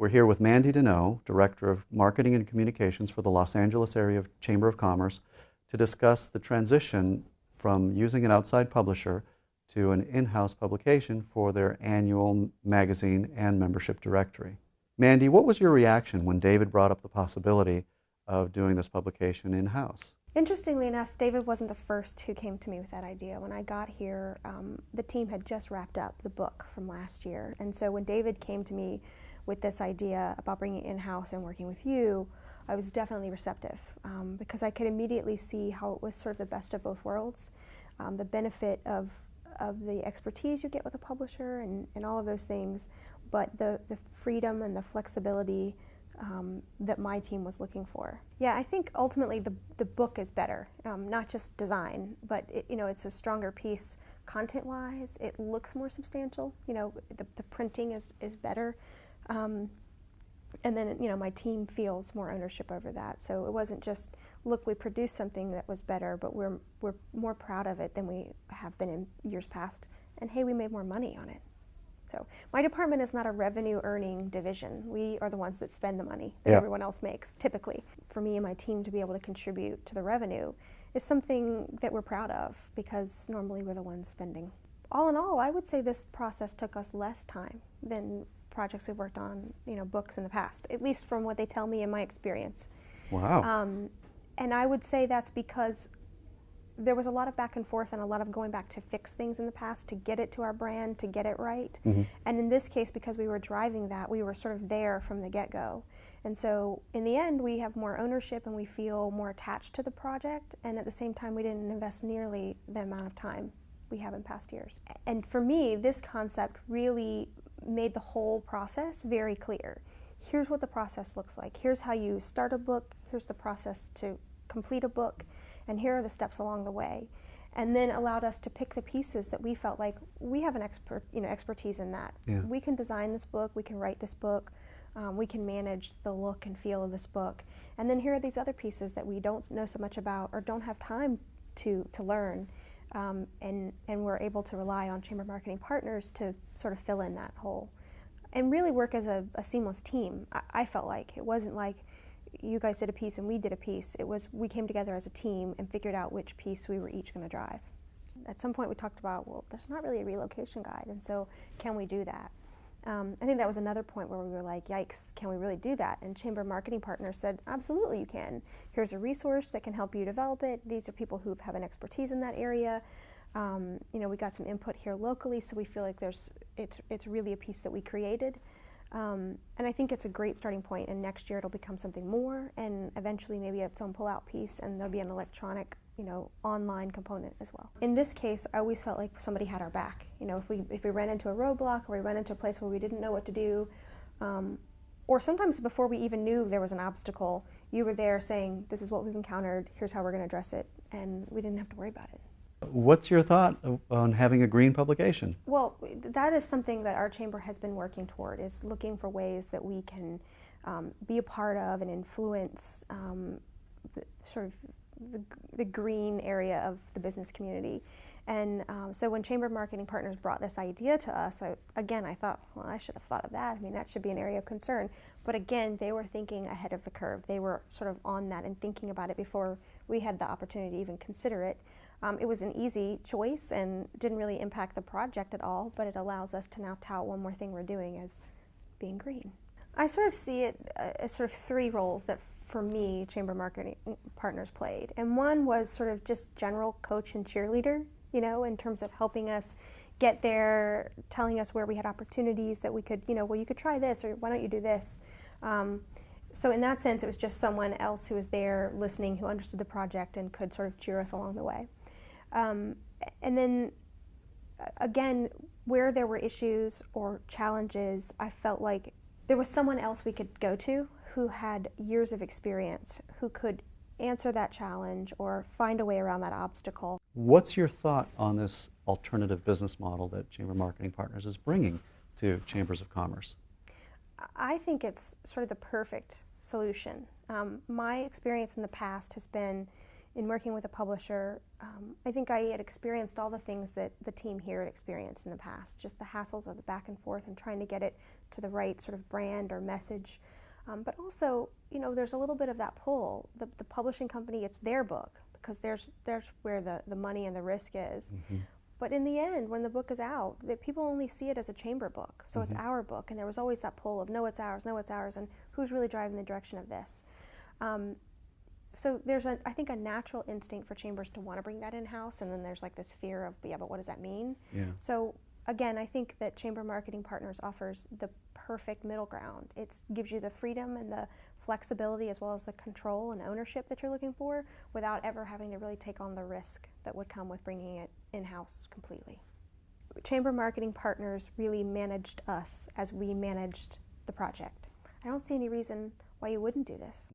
We're here with Mandy Denaux, Director of Marketing and Communications for the Los Angeles Area Chamber of Commerce, to discuss the transition from using an outside publisher to an in-house publication for their annual magazine and membership directory. Mandy, what was your reaction when David brought up the possibility of doing this publication in-house? Interestingly enough, David wasn't the first who came to me with that idea. When I got here, the team had just wrapped up the book from last year. And so when David came to me with this idea about bringing it in-house and working with you, I was definitely receptive because I could immediately see how it was sort of the best of both worlds. The benefit of the expertise you get with a publisher and all of those things, but the freedom and the flexibility that my team was looking for. Yeah, I think ultimately the book is better, not just design, but it's a stronger piece content-wise. It looks more substantial. The printing is better, and then my team feels more ownership over that. So it wasn't just, look, we produced something that was better, but we're more proud of it than we have been in years past. And hey, we made more money on it. So my department is not a revenue-earning division. We are the ones that spend the money that everyone else makes, typically. For me and my team to be able to contribute to the revenue is something that we're proud of because normally we're the ones spending. All in all, I would say this process took us less time than projects we've worked on, books in the past, at least from what they tell me in my experience. Wow. And I would say that's because there was a lot of back and forth and a lot of going back to fix things in the past to get it to our brand, to get it right. Mm-hmm. And in this case, because we were driving that, we were sort of there from the get-go. And so in the end, we have more ownership and we feel more attached to the project, and at the same time, we didn't invest nearly the amount of time we have in past years. And for me, this concept really made the whole process very clear. Here's what the process looks like. Here's how you start a book. Here's the process to complete a book. And here are the steps along the way. And then allowed us to pick the pieces that we felt like we have an expertise in that. Yeah. We can design this book. We can write this book. We can manage the look and feel of this book. And then here are these other pieces that we don't know so much about or don't have time to learn. And we're able to rely on chamber marketing partners to sort of fill in that hole and really work as a seamless team. I felt like it wasn't like you guys did a piece and we did a piece. It was we came together as a team and figured out which piece we were each going to drive. At some point we talked about, well, there's not really a relocation guide, and so can we do that? I think that was another point where we were like, yikes, can we really do that? And chamber marketing partners said, absolutely you can. Here's a resource that can help you develop it. These are people who have an expertise in that area. We got some input here locally, so we feel like it's really a piece that we created. And I think it's a great starting point, and next year it'll become something more, and eventually maybe its own pull-out piece, and there'll be an electronic, online component as well. In this case, I always felt like somebody had our back. If we ran into a roadblock or we ran into a place where we didn't know what to do, or sometimes before we even knew there was an obstacle, you were there saying, this is what we've encountered, here's how we're going to address it, and we didn't have to worry about it. What's your thought on having a green publication? Well, that is something that our chamber has been working toward, is looking for ways that we can be a part of and influence the green area of the business community. And so when Chamber Marketing Partners brought this idea to us, I thought, well, I should have thought of that. I mean, that should be an area of concern. But again, they were thinking ahead of the curve. They were sort of on that and thinking about it before we had the opportunity to even consider it. It was an easy choice and didn't really impact the project at all, but it allows us to now tout one more thing we're doing as being green. I sort of see it as sort of three roles that, for me, Chamber Marketing Partners played. And one was sort of just general coach and cheerleader, in terms of helping us get there, telling us where we had opportunities that we could, well, you could try this, or why don't you do this? So in that sense, it was just someone else who was there listening, who understood the project and could sort of cheer us along the way. And then, again, where there were issues or challenges, I felt like there was someone else we could go to who had years of experience, who could answer that challenge or find a way around that obstacle. What's your thought on this alternative business model that Chamber Marketing Partners is bringing to chambers of commerce? I think it's sort of the perfect solution. My experience in the past has been in working with a publisher, I think I had experienced all the things that the team here had experienced in the past, just the hassles of the back and forth and trying to get it to the right sort of brand or message. But also, there's a little bit of that pull. The publishing company, it's their book, because there's where the money and the risk is. Mm-hmm. But in the end, when the book is out, people only see it as a chamber book. So mm-hmm. It's our book, and there was always that pull of, no, it's ours, and who's really driving the direction of this? So there's, I think, a natural instinct for chambers to want to bring that in-house, and then there's like this fear of, yeah, but what does that mean? Yeah. So again, I think that Chamber Marketing Partners offers the perfect middle ground. It gives you the freedom and the flexibility as well as the control and ownership that you're looking for without ever having to really take on the risk that would come with bringing it in-house completely. Chamber Marketing Partners really managed us as we managed the project. I don't see any reason why you wouldn't do this.